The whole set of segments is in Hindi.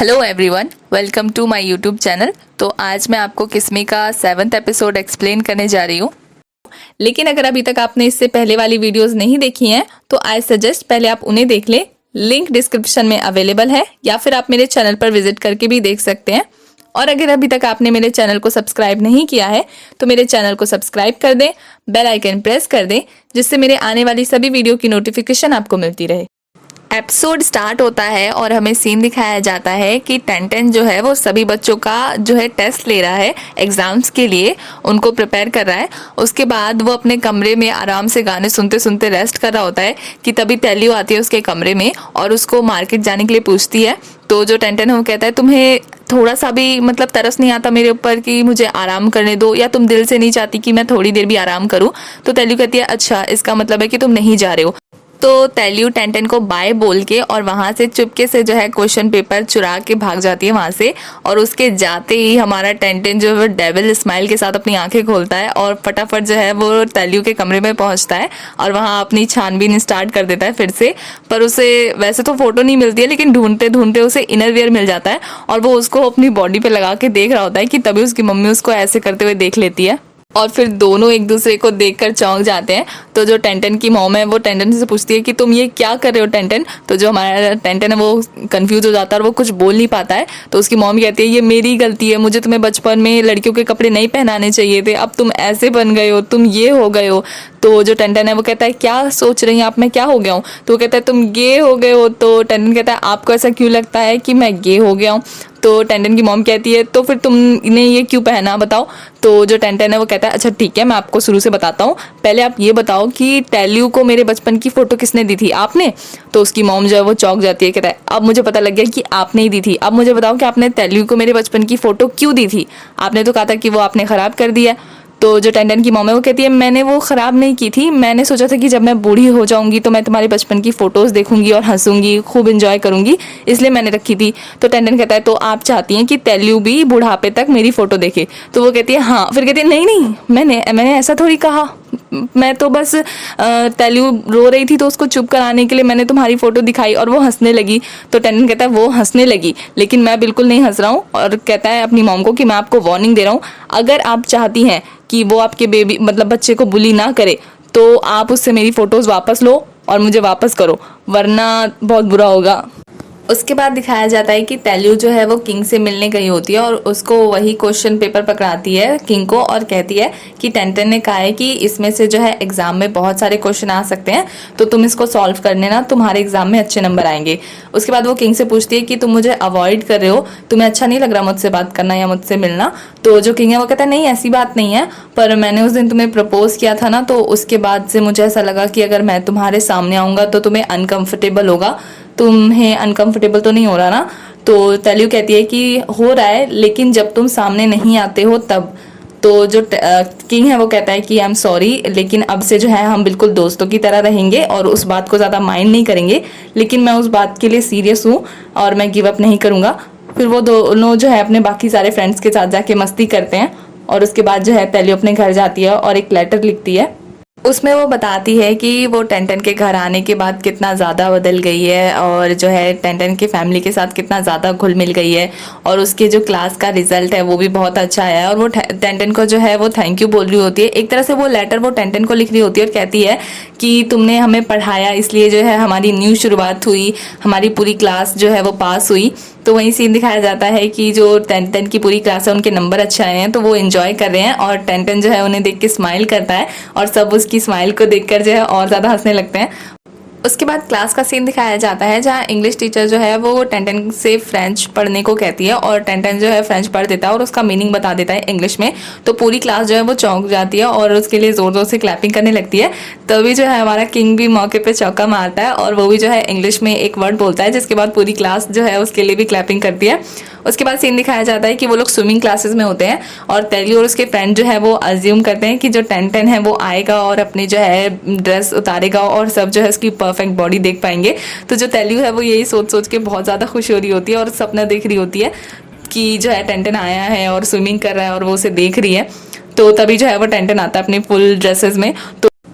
Hello everyone, welcome to my YouTube channel. तो आज मैं आपको किस्मी का 7th एपिसोड एक्सप्लेन करने जा रही हूँ। लेकिन अगर अभी तक आपने इससे पहले वाली वीडियोस नहीं देखी हैं तो आई सजेस्ट पहले आप उन्हें देख लें। लिंक डिस्क्रिप्शन में अवेलेबल है या फिर आप मेरे चैनल पर विजिट करके भी देख सकते हैं। और अगर अभी तक आपने मेरे चैनल को सब्सक्राइब नहीं किया है तो मेरे चैनल को सब्सक्राइब कर दें, बेल आइकन प्रेस कर दें, जिससे मेरे आने वाली सभी वीडियो की नोटिफिकेशन आपको मिलती रहे। एपिसोड स्टार्ट होता है और हमें सीन दिखाया जाता है कि टेंटेन जो है वो सभी बच्चों का जो है टेस्ट ले रहा है, एग्जाम्स के लिए उनको प्रिपेयर कर रहा है। उसके बाद वो अपने कमरे में आराम से गाने सुनते सुनते रेस्ट कर रहा होता है कि तभी तेलियो आती है उसके कमरे में और उसको मार्केट जाने के लिए पूछती है। तो जो टेंटेन है वो कहता है तुम्हें थोड़ा सा भी मतलब तरस नहीं आता मेरे ऊपर कि मुझे आराम करने दो, या तुम दिल से नहीं चाहती कि मैं थोड़ी देर भी आराम करूं। तो तेलियो कहती है अच्छा, इसका मतलब है कि तुम नहीं जा रहे हो। तो तेलियो टेंटेन को बाय बोल के और वहां से चुपके से जो है क्वेश्चन पेपर चुरा के भाग जाती है वहां से। और उसके जाते ही हमारा टेंटेन जो है डेविल स्माइल के साथ अपनी आंखें खोलता है और फटाफट जो है वो तेलियो के कमरे में पहुंचता है और वहां अपनी छानबीन स्टार्ट कर देता है फिर से। पर उसे वैसे तो फोटो नहीं मिलती है, लेकिन ढूंढते ढूंढते उसे इनर वियर मिल जाता है और वो उसको अपनी बॉडी पे लगा के देख रहा होता है कि तभी उसकी मम्मी उसको ऐसे करते हुए देख लेती है और फिर दोनों एक दूसरे को देखकर चौंक जाते हैं। तो जो टेंटेन की मॉम है वो टेंटेन से पूछती है कि तुम ये क्या कर रहे हो टेंटेन। तो जो हमारा टेंटेन है वो कंफ्यूज हो जाता है और वो कुछ बोल नहीं पाता है। तो उसकी मॉम कहती है ये मेरी गलती है, मुझे तुम्हें बचपन में लड़कियों के कपड़े नहीं पहनाने चाहिए थे, अब तुम ऐसे बन गए हो, तुम ये हो गए हो। तो जो टेंटेन है वो कहता है क्या सोच रही हैं आप, मैं क्या हो गया हूँ। तो वो कहता है तुम गे हो गए हो। तो टेंटेन कहता है आपको ऐसा क्यों लगता है कि मैं गे हो गया हूँ। तो टेंटेन की मॉम कहती है तो फिर तुमने ये क्यों पहना बताओ। तो जो टेंटेन है वो कहता है अच्छा ठीक है, मैं आपको शुरू से बताता हूँ, पहले आप ये बताओ कि तेलियो को मेरे बचपन की फोटो किसने दी थी, आपने। तो उसकी मॉम जो है वो चौंक जाती है, कहता है अब मुझे पता लग गया कि आपने ही दी थी। अब मुझे बताओ कि आपने तेलियो को मेरे बचपन की फोटो क्यों दी थी, आपने तो कहा था कि वो आपने खराब कर दिया। तो जो टेंटेन की मॉम है वो कहती है मैंने वो ख़राब नहीं की थी, मैंने सोचा था कि जब मैं बूढ़ी हो जाऊंगी तो मैं तुम्हारे बचपन की फ़ोटोज़ देखूंगी और हंसूंगी, खूब इंजॉय करूंगी, इसलिए मैंने रखी थी। तो टेंटेन कहता है तो आप चाहती हैं कि तेलियो भी बुढ़ापे तक मेरी फ़ोटो देखे। तो वो कहती है हाँ। फिर कहती है नहीं नहीं, मैंने ऐसा थोड़ी कहा, मैं तो बस तेलियो रो रही थी तो उसको चुप कराने के लिए मैंने तुम्हारी फ़ोटो दिखाई और वो हंसने लगी। तो टेंटेन कहता है वो हंसने लगी लेकिन मैं बिल्कुल नहीं हंस रहा हूँ। और कहता है अपनी मॉम को कि मैं आपको वार्निंग दे रहा हूँ, अगर आप चाहती हैं कि वो आपके बेबी मतलब बच्चे को बुली ना करे तो आप उससे मेरी फ़ोटोज़ वापस लो और मुझे वापस करो, वरना बहुत बुरा होगा। उसके बाद दिखाया जाता है कि तेलियो जो है वो किंग से मिलने गई होती है और उसको वही क्वेश्चन पेपर पकड़ाती है किंग को और कहती है कि टेंटेन ने कहा है कि इसमें से जो है एग्जाम में बहुत सारे क्वेश्चन आ सकते हैं, तो तुम इसको सॉल्व करने ना, तुम्हारे एग्जाम में अच्छे नंबर आएंगे। उसके बाद वो किंग से पूछती है कि तुम मुझे अवॉइड कर रहे हो, तुम्हें अच्छा नहीं लग रहा मुझसे बात करना या मुझसे मिलना। तो जो किंग है वो कहता है नहीं ऐसी बात नहीं है, पर मैंने उस दिन तुम्हें प्रपोज किया था ना, तो उसके बाद से मुझे ऐसा लगा कि अगर मैं तुम्हारे सामने आऊँगा तो तुम्हें अनकंफर्टेबल होगा, तुम्हें अनकंफर्टेबल तो नहीं हो रहा ना। तो तेलियो कहती है कि हो रहा है, लेकिन जब तुम सामने नहीं आते हो तब। तो जो किंग है वो कहता है कि आई एम सॉरी, लेकिन अब से जो है हम बिल्कुल दोस्तों की तरह रहेंगे और उस बात को ज़्यादा माइंड नहीं करेंगे, लेकिन मैं उस बात के लिए सीरियस हूँ और मैं गिव अप नहीं करूँगा। फिर वो दोनों जो है अपने बाकी सारे फ्रेंड्स के साथ जाके मस्ती करते हैं और उसके बाद जो है तेलियो अपने घर जाती है और एक लेटर लिखती है। उसमें वो बताती है कि वो टेंटेन के घर आने के बाद कितना ज़्यादा बदल गई है और जो है टेंटेन के फैमिली के साथ कितना ज़्यादा घुल मिल गई है और उसके जो क्लास का रिजल्ट है वो भी बहुत अच्छा आया है। और वो टेंटेन को जो है वो थैंक यू बोल रही होती है। एक तरह से वो लेटर वो टेंटेन को लिख रही होती है और कहती है कि तुमने हमें पढ़ाया, इसलिए जो है हमारी न्यू शुरुआत हुई, हमारी पूरी क्लास जो है वो पास हुई। तो वहीं सीन दिखाया जाता है कि जो टेंटेन की पूरी क्लास है उनके नंबर अच्छे आए हैं, तो वो एंजॉय कर रहे हैं और टेंटेन जो है उन्हें देख के स्माइल करता है और सब उसकी स्माइल को देखकर जो है और ज़्यादा हंसने लगते हैं। उसके बाद क्लास का सीन दिखाया जाता है जहाँ इंग्लिश टीचर जो है वो टेंटेन से फ्रेंच पढ़ने को कहती है और टेंटेन जो है फ्रेंच पढ़ देता है और उसका मीनिंग बता देता है इंग्लिश में। तो पूरी क्लास जो है वो चौंक जाती है और उसके लिए ज़ोर ज़ोर से क्लैपिंग करने लगती है। तभी जो है हमारा किंग भी मौके पे चौका मारता है और वो भी जो है इंग्लिश में एक वर्ड बोलता है, जिसके बाद पूरी क्लास जो है उसके लिए भी क्लैपिंग करती है। उसके बाद सीन दिखाया जाता है कि वो लोग स्विमिंग क्लासेस में होते हैं और तेलियो और उसके फ्रेंड जो है वो अज्यूम करते हैं कि जो टेंटेन है वो आएगा और अपनी जो है ड्रेस उतारेगा और सब जो है उसकी परफेक्ट बॉडी देख पाएंगे। तो जो तेलियो है वो यही सोच सोच के बहुत ज़्यादा खुश हो रही होती है और सपना देख रही होती है कि जो है टेंटेन आया है और स्विमिंग कर रहा है और वो उसे देख रही है। तो तभी जो है वो टेंटेन आता है अपने फुल ड्रेसेस में।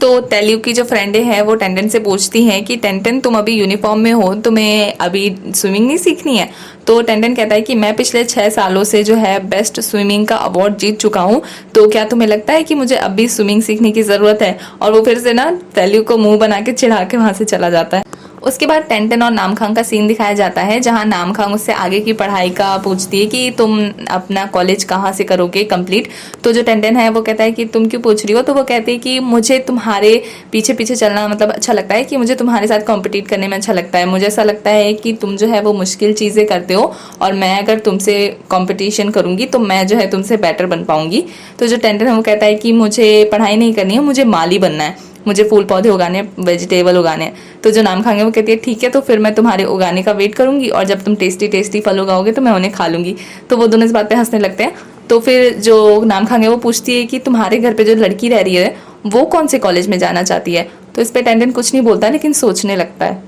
तो तेलियो की जो फ्रेंडें हैं वो टेंटन से पूछती हैं कि टेंटन तुम अभी यूनिफॉर्म में हो, तुम्हें अभी स्विमिंग नहीं सीखनी है? तो टेंटन कहता है कि मैं पिछले 6 सालों से जो है बेस्ट स्विमिंग का अवार्ड जीत चुका हूँ, तो क्या तुम्हें लगता है कि मुझे अभी स्विमिंग सीखने की ज़रूरत है? और वो फिर से ना तेलियो को मुंह बना के चिढ़ा के वहाँ से चला जाता है। उसके बाद टेंटन और नामखांग का सीन दिखाया जाता है, जहां नामखांग उससे आगे की पढ़ाई का पूछती है कि तुम अपना कॉलेज कहाँ से करोगे कंप्लीट। तो जो टेंटन है वो कहता है कि तुम क्यों पूछ रही हो? तो वो कहती है कि मुझे तुम्हारे पीछे पीछे चलना मतलब अच्छा लगता है, कि मुझे तुम्हारे साथ कॉम्पिटिट करने में अच्छा लगता है। मुझे ऐसा लगता है कि तुम जो है वो मुश्किल चीज़ें करते हो, और मैं अगर तुमसे कॉम्पिटिशन करूँगी तो मैं जो है तुमसे बेटर बन पाऊंगी। तो जो टेंटन है वो कहता है कि मुझे पढ़ाई नहीं करनी है, मुझे माली बनना है, मुझे फूल पौधे उगाने, वेजिटेबल उगाने। तो जो नामखांग है वो कहती है ठीक है, तो फिर मैं तुम्हारे उगाने का वेट करूंगी, और जब तुम टेस्टी टेस्टी फल उगाओगे तो मैं उन्हें खा लूंगी। तो वो दोनों इस बात पे हंसने लगते हैं। तो फिर जो नामखांग है वो पूछती है कि तुम्हारे घर पे जो लड़की रह रही है वो कौन से कॉलेज में जाना चाहती है? तो इस पर टेंटन कुछ नहीं बोलता, लेकिन सोचने लगता है।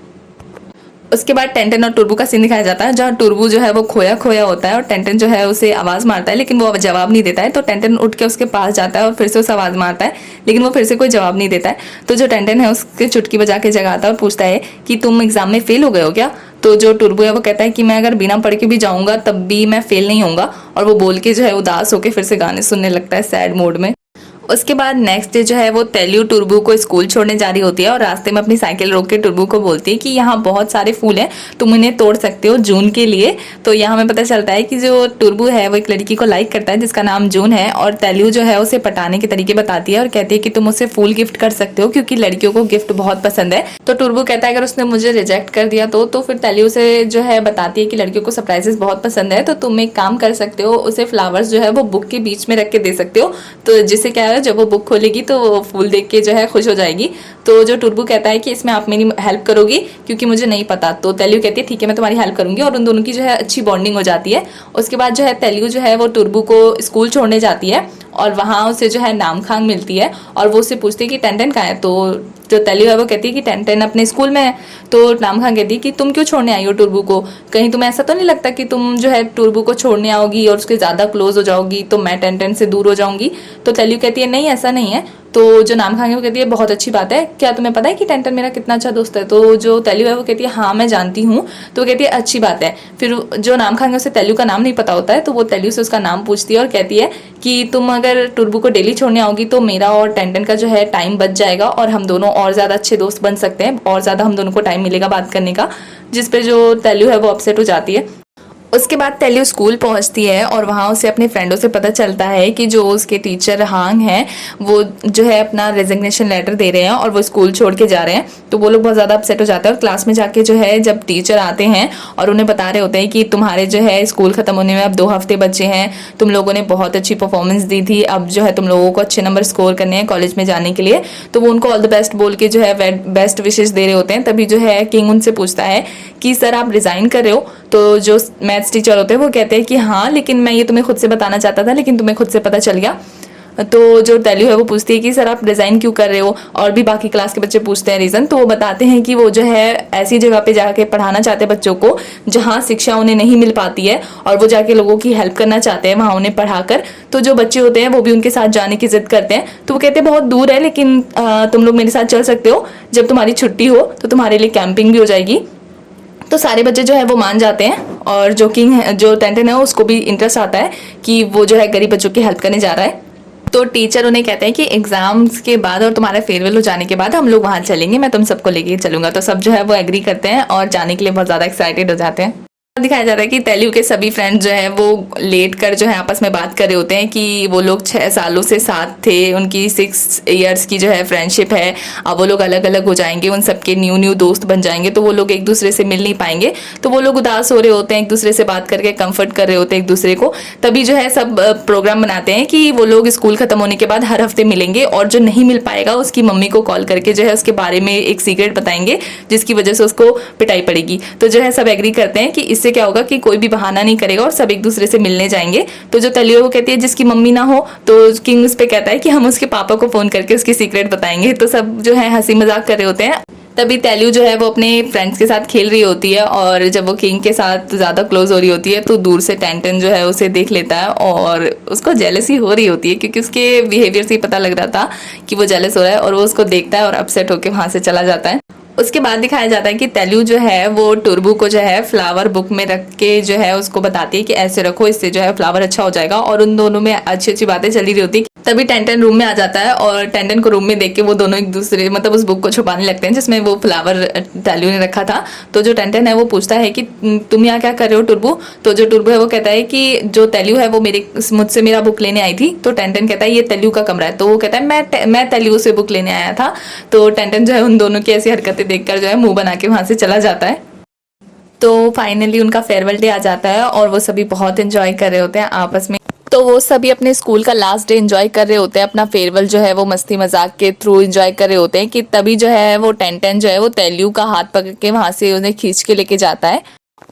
उसके बाद टेंटन और टुर्बू का सीन दिखाया जाता है, जहाँ टुर्बू जो है वो खोया खोया होता है, और टेंटन जो है उसे आवाज़ मारता है, लेकिन वो जवाब नहीं देता है। तो टेंटन उठ के उसके पास जाता है और फिर से उसे आवाज़ मारता है, लेकिन वो फिर से कोई जवाब नहीं देता है। तो जो टेंटन है उसके चुटकी बजा के जगाता है और पूछता है कि तुम एग्जाम में फेल हो गए हो क्या? तो जो टुर्बू है वो कहता है कि मैं अगर बिना पढ़ के भी जाऊंगा तब भी मैं फेल नहीं होऊंगा। और वो बोल के जो है उदास होकर फिर से गाने सुनने लगता है सैड मोड में। उसके बाद नेक्स्ट डे जो है वो तेलियो टुर्बू को स्कूल छोड़ने जा रही होती है, और रास्ते में अपनी साइकिल रोक के टुर्बू को बोलती है कि यहाँ बहुत सारे फूल हैं, तुम इन्हें तोड़ सकते हो जून के लिए। तो यहाँ हमें पता चलता है कि जो टुर्बू है वो एक लड़की को लाइक करता है जिसका नाम जून है, और तेलियो जो है उसे पटाने के तरीके बताती है और कहती है कि तुम उसे फूल गिफ्ट कर सकते हो, क्योंकि लड़कियों को गिफ्ट बहुत पसंद है। तो टुर्बू कहता है अगर उसने मुझे रिजेक्ट कर दिया तो फिर तेलियो से जो है बताती है कि लड़कियों को सरप्राइजेस बहुत पसंद है, तो तुम एक काम कर सकते हो, उसे फ्लावर्स जो है वो बुक के बीच में रख के दे सकते हो, तो जिससे क्या है जब वो बुक खोलेगी तो वो फूल देख के जो है खुश हो जाएगी। तो जो टुर्बू कहता है कि इसमें आप मेरी हेल्प करोगी क्योंकि मुझे नहीं पता। तो तेलियो कहती है ठीक है मैं तुम्हारी हेल्प करूंगी, और उन दोनों की जो है अच्छी बॉन्डिंग हो जाती है। उसके बाद जो है तेलियो जो है वो टुर्बू को स्कूल छोड़ने जाती है, और वहाँ उसे जो है नामखांग मिलती है, और वो उससे पूछती है कि टेंटन कहाँ है? तो जो तेलियो है वो कहती है कि टेंटन अपने स्कूल में है। तो नामखांग कहती है कि तुम क्यों छोड़ने आई हो टुर्बू को? कहीं तुम्हें ऐसा तो नहीं लगता कि तुम जो है टुर्बू को छोड़ने आओगी और उसके ज़्यादा क्लोज हो जाओगी तो मैं टेंटन से दूर हो जाऊंगी? तो तेलियो कहती है नहीं ऐसा नहीं है। तो जो नामखांग है वो कहती है बहुत अच्छी बात है, क्या तुम्हें पता है कि टेंटन मेरा कितना अच्छा दोस्त है? तो जो तेलियो है वो कहती है हाँ मैं जानती हूँ। तो वो कहती है अच्छी बात है। फिर जो नामखांग है उसे तेलियो का नाम नहीं पता होता है, तो वो तेलियो से उसका नाम पूछती है और कहती है कि तुम अगर टुर्बू को डेली छोड़ने आओगी तो मेरा और टेंटन का जो है टाइम बच जाएगा, और हम दोनों और ज़्यादा अच्छे दोस्त बन सकते हैं, और ज़्यादा हम दोनों को टाइम मिलेगा बात करने का। जिस पे जो तेलियो है वो अपसेट हो जाती है। उसके बाद तेलियो स्कूल पहुंचती है, और वहाँ उसे अपने फ्रेंडों से पता चलता है कि जो उसके टीचर हांग हैं वो जो है अपना रेजिग्नेशन लेटर दे रहे हैं और वो स्कूल छोड़ के जा रहे हैं। तो वो लोग बहुत ज़्यादा अपसेट हो जाते हैं, और क्लास में जाके जो है जब टीचर आते हैं और उन्हें बता रहे होते हैं कि तुम्हारे जो है स्कूल ख़त्म होने में अब 2 हफ्ते बचे हैं, तुम लोगों ने बहुत अच्छी परफॉर्मेंस दी थी, अब जो है तुम लोगों को अच्छे नंबर स्कोर करने हैं कॉलेज में जाने के लिए। तो वो उनको ऑल द बेस्ट बोल के जो है बेस्ट विशेष दे रहे होते हैं। तभी जो है किंग उनसे पूछता है कि सर आप रिज़ाइन कर रहे हो? तो जो मैथ्स टीचर होते हैं वो कहते हैं कि हाँ लेकिन मैं ये तुम्हें खुद से बताना चाहता था, लेकिन तुम्हें खुद से पता चल गया। तो जो तेलियो है वो पूछती है कि सर आप रिज़ाइन क्यों कर रहे हो? और भी बाकी क्लास के बच्चे पूछते हैं रीज़न, तो वो बताते हैं कि वो जो है ऐसी जगह पे जाके पढ़ाना चाहते हैं बच्चों को जहाँ शिक्षा उन्हें नहीं मिल पाती है, और वो जाके लोगों की हेल्प करना चाहते हैं वहाँ उन्हें पढ़ाकर। तो जो बच्चे होते हैं वो भी उनके साथ जाने की जिद करते हैं। तो वो कहते हैं बहुत दूर है, लेकिन तुम लोग मेरे साथ चल सकते हो, जब तुम्हारी छुट्टी हो तो तुम्हारे लिए कैंपिंग भी हो जाएगी। तो सारे बच्चे जो है वो मान जाते हैं, और जो किंग है जो टेंटन है उसको भी इंटरेस्ट आता है कि वो जो है गरीब बच्चों की हेल्प करने जा रहा है। तो टीचर उन्हें कहते हैं कि एग्जाम्स के बाद और तुम्हारा फेयरवेल हो जाने के बाद हम लोग वहाँ चलेंगे, मैं तुम सबको लेके चलूंगा। तो सब जो है वो एग्री करते हैं और जाने के लिए बहुत ज़्यादा एक्साइटेड हो जाते हैं। दिखाया जा रहा है कि तेलियो के सभी फ्रेंड्स जो है वो लेट कर जो है आपस में बात कर रहे होते हैं कि वो लोग 6 सालों से साथ थे, उनकी 6 इयर्स की जो है फ्रेंडशिप है, अब वो लोग अलग अलग हो जाएंगे, उन सबके न्यू दोस्त बन जाएंगे, तो वो लोग एक दूसरे से मिल नहीं पाएंगे। तो वो लोग उदास हो रहे होते हैं, एक दूसरे से बात करके कंफर्ट कर रहे होते हैं एक दूसरे को। तभी जो है सब प्रोग्राम बनाते हैं कि वो लोग स्कूल खत्म होने के बाद हर हफ्ते मिलेंगे, और जो नहीं मिल पाएगा उसकी मम्मी को कॉल करके जो है उसके बारे में एक सीक्रेट बताएंगे जिसकी वजह से उसको पिटाई पड़ेगी। तो जो है सब एग्री करते हैं कि इससे क्या होगा कि कोई भी बहाना नहीं करेगा और सब एक दूसरे से मिलने जाएंगे। तो जो तेलियो वो कहती है जिसकी मम्मी ना हो, तो किंग उस पे कहता है कि हम उसके पापा को फोन करके उसकी सीक्रेट बताएंगे। तो सब जो है हंसी मजाक कर रहे होते हैं। तभी तेल्यू जो है वो अपने फ्रेंड्स के साथ खेल रही होती है और जब वो किंग के साथ ज़्यादा क्लोज हो रही होती है तो दूर से टेंटन जो है उसे देख लेता है और उसको जेलसी हो रही होती है क्योंकि उसके बिहेवियर से ही पता लग रहा था कि वो जेलस हो रहा है और वो उसको देखता है और अपसेट होकर वहाँ से चला जाता है। उसके बाद दिखाया जाता है कि तेल्यू जो है वो टुर्बू को जो है फ्लावर बुक में रख के जो है उसको बताती है कि ऐसे रखो, इससे जो है फ्लावर अच्छा हो जाएगा और उन दोनों में अच्छी अच्छी बातें चली रही होती है। तभी टेंटन रूम में आ जाता है और टेंटन को रूम में देख के वो दोनों एक दूसरे मतलब उस बुक को छुपाने लगते हैं जिसमें वो फ्लावर तेल्यू ने रखा था। तो जो टेंटन है वो पूछता है कि तुम यहाँ क्या कर रहे हो टुर्बू। तो जो टुर्बू है वो कहता है कि जो तेल्यू है वो मुझसे मेरा बुक लेने आई थी। तो टेंटन कहता है ये तेल्यू का कमरा है। तो वो कहता है मैं तेल्यू से बुक लेने आया था। तो टेंटन जो है उन दोनों की ऐसी हरकतें देखकर जो है मुंह बना के वहां से चला जाता है। तो फाइनली उनका फेयरवेल डे आ जाता है और वो सभी बहुत एंजॉय कर रहे होते हैं आपस में। तो वो सभी अपने स्कूल का लास्ट डे एंजॉय कर रहे होते हैं, अपना फेयरवेल जो है वो मस्ती मजाक के थ्रू एंजॉय कर रहे होते हैं कि तभी जो है वो टेंटन जो है वो तेल्यू का हाथ पकड़ के वहां से उन्हें खींच के लेके जाता है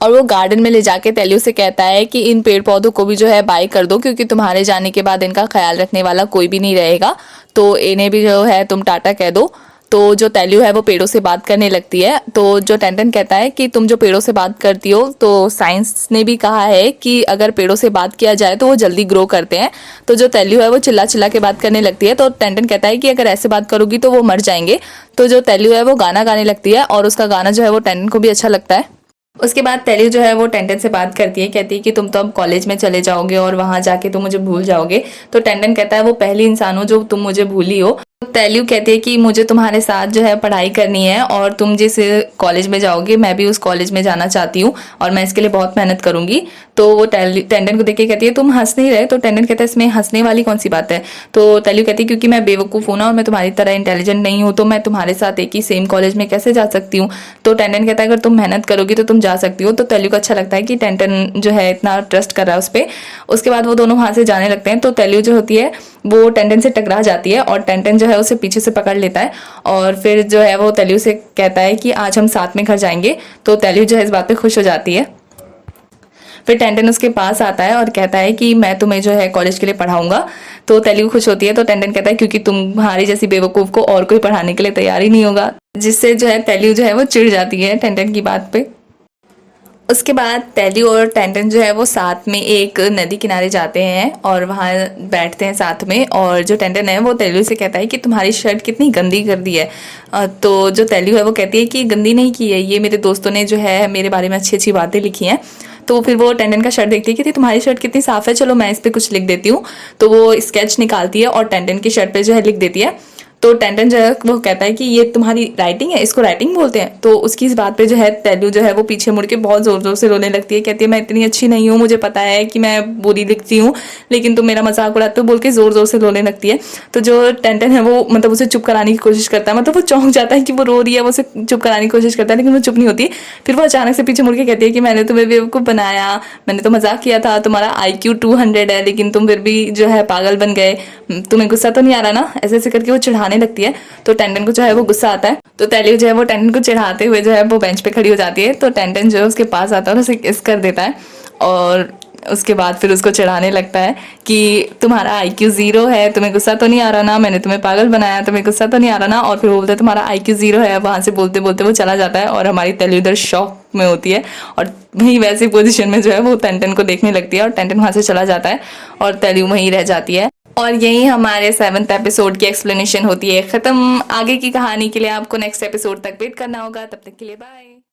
और वो गार्डन में ले जाके तेल्यू से कहता है कि इन पेड़ पौधों को भी जो है बाय कर दो क्योंकि तुम्हारे जाने के बाद इनका ख्याल रखने वाला कोई भी नहीं रहेगा, तो इन्हें भी जो है तुम टाटा कह दो। तो जो तेल्यू है वो पेड़ों से बात करने लगती है। तो जो टेंटन कहता है कि तुम जो पेड़ों से बात करती हो तो साइंस ने भी कहा है कि अगर पेड़ों से बात किया जाए तो वो जल्दी ग्रो करते हैं। तो जो तेल्यू है वो चिल्ला चिल्ला के बात करने लगती है। तो टेंटन कहता है कि अगर ऐसे बात करोगी तो वो मर जाएंगे। तो जो तेल्यू है वो गाना गाने लगती है और उसका गाना जो है वो टेंटन को भी अच्छा लगता है। उसके बाद तेल्यू जो है वो टेंटन से बात करती है, कहती है कि तुम तो अब कॉलेज में चले जाओगे और वहां जाके तुम मुझे भूल जाओगे। तो टेंटन कहता है वो पहली इंसान हो जो तुम मुझे भूली हो। तेल्यू कहती है कि मुझे तुम्हारे साथ जो है पढ़ाई करनी है और तुम जिस कॉलेज में जाओगे मैं भी उस कॉलेज में जाना चाहती हूँ और मैं इसके लिए बहुत मेहनत करूंगी। तो वो टेंडन को देख के कहती है तुम हंस नहीं रहे। तो टेंडन कहता है इसमें हंसने वाली कौन सी बात है। तो तेल्यू कहती है क्योंकि मैं बेवकूफ़ हूँ ना और मैं तुम्हारी तरह इंटेलिजेंट नहीं हूँ तो मैं तुम्हारे साथ एक ही सेम कॉलेज में कैसे जा सकती हूँ। तो टेंडन कहता है अगर तुम मेहनत करोगी तो तुम जा सकती हो। तो तेल्यू को अच्छा लगता है कि टेंटन जो है इतना ट्रस्ट कर रहा है उस पर। उसके बाद वो दोनों वहाँ से जाने लगते हैं। तो तेल्यू जो होती है वो टेंटन से टकरा जाती है और टेंटन जो है उसे पीछे से पकड़ लेता है और फिर जो है वो तेल्यू से कहता है कि आज हम साथ में घर जाएंगे। तो तेल्यू जो है इस बात पे खुश हो जाती है। फिर टेंटन उसके पास आता है और कहता है कि मैं तुम्हें जो है कॉलेज के लिए पढ़ाऊंगा। तो तेल्यू खुश होती है। तो टेंटन कहता है क्योंकि तुम्हारी जैसी बेवकूफ़ को और कोई पढ़ाने के लिए तैयार ही नहीं होगा, जिससे जो है तेल्यू जो है वो चिढ़ जाती है टेंटन की बात पे। उसके बाद तेल्यू और टेंटन जो है वो साथ में एक नदी किनारे जाते हैं और वहाँ बैठते हैं साथ में। और जो टेंटन है वो तेल्यू से कहता है कि तुम्हारी शर्ट कितनी गंदी कर दी है। तो जो तेल्यू है वो कहती है कि गंदी नहीं की है, ये मेरे दोस्तों ने जो है मेरे बारे में अच्छी अच्छी बातें लिखी हैं। तो फिर वो टेंटन का शर्ट देखती है कि तुम्हारी शर्ट कितनी साफ़ है, चलो मैं इस पर कुछ लिख देती हूँ। तो वो स्केच निकालती है और टेंटन की शर्ट पे जो है लिख देती है। तो टेंटन जो है वो कहता है कि ये तुम्हारी राइटिंग है, इसको राइटिंग बोलते हैं। तो उसकी इस बात पे जो है तेल्यू जो है वो पीछे मुड़ के बहुत ज़ोर ज़ोर से रोने लगती है। कहती है मैं इतनी अच्छी नहीं हूँ, मुझे पता है कि मैं बुरी लिखती हूँ लेकिन तुम मेरा मजाक उड़ाते हो बोल के ज़ोर ज़ोर से रोने लगती है। तो जो टेंटन है वो मतलब उसे चुप कराने की कोशिश करता है, मतलब वो चौंक जाता है कि वो रो रही है, वो उसे चुप कराने की कोशिश करता है लेकिन वो चुप नहीं होती। फिर वो अचानक से पीछे मुड़ के कहती है कि मैंने तुम्हें बेवकूफ़ बनाया, मैंने तो मजाक किया था, तुम्हारा IQ 200 है लेकिन तुम फिर भी जो है पागल बन गए, तुम्हें गुस्सा तो नहीं आ रहा ना। ऐसे ऐसे करके वो चिढ़ाने लगती है। तो टेंटन को जो है वो गुस्सा आता है। तो तेल्यू जो है वो टेंटन को चिढ़ाते हुए जो है वो बेंच पे खड़ी हो जाती है। तो टेंटन जो है उसके पास आता है और उसे किस कर देता है और उसके बाद फिर उसको चिढ़ाने लगता है कि तुम्हारा IQ 0 है, तुम्हें गुस्सा तो नहीं आ रहा ना, मैंने तुम्हें पागल बनाया, तुम्हें गुस्सा तो नहीं आ रहा ना। और फिर वो बोलता है तुम्हारा IQ 0 है। वहाँ से बोलते बोलते वो चला जाता है और हमारी तेल्यू इधर शॉक में होती है और वहीं वैसी पोजीशन में जो है वो टेंटन को देखने लगती है और टेंटन वहाँ से चला जाता है और तेल्यू वहीं रह जाती है। और यही हमारे 7th एपिसोड की एक्सप्लेनेशन होती है ख़त्म। आगे की कहानी के लिए आपको नेक्स्ट एपिसोड तक वेट करना होगा। तब तक के लिए बाय।